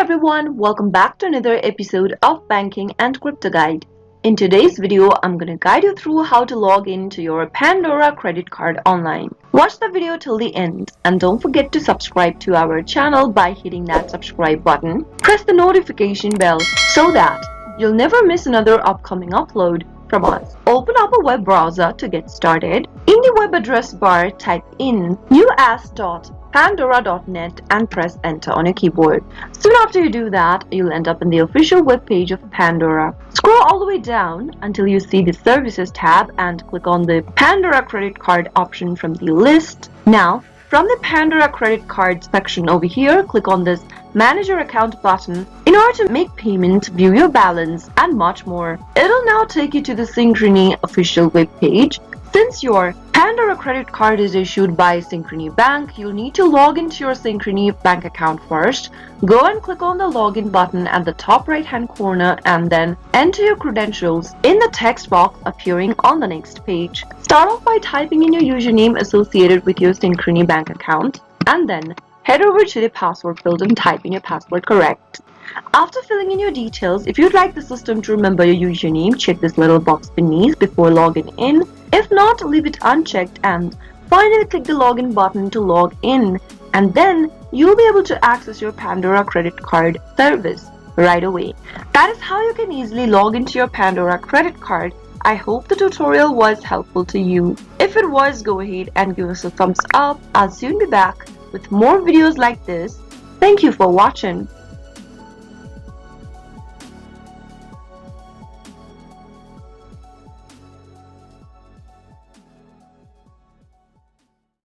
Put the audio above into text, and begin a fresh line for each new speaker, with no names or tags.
everyone, welcome back to another episode of Banking and Crypto Guide. In today's video, I'm going to guide you through how to log into your Pandora credit card online. Watch the video till the end and don't forget to subscribe to our channel by hitting that subscribe button. Press the notification bell so that you'll never miss another upcoming upload from us. Open up a web browser to get started. In the web address bar, type in us.pandora.net and press enter on your keyboard. Soon after you do that, you'll end up in the official web page of Pandora. Scroll all the way down until you see the Services tab and click on the Pandora credit card option from the list. Now, from the Pandora credit card section over here, click on this Manage Your Account button in order to make payments, view your balance, and much more. It'll now take you to the Signin official web page. Since your Pandora credit card is issued by Signin Bank, you'll need to log into your Signin bank account first. Go and click on the login button at the top right hand corner and then enter your credentials in the text box appearing on the next page. Start off by typing in your username associated with your Signin bank account and then head over to the password field and type in your password correct. After filling in your details, if you'd like the system to remember your username, check this little box beneath before logging in. If not, leave it unchecked and finally click the login button to log in, and then you'll be able to access your Pandora credit card service right away. That is how you can easily log into your Pandora credit card. I hope the tutorial was helpful to you. If it was, go ahead and give us a thumbs up. I'll soon be back with more videos like this. Thank you for watching.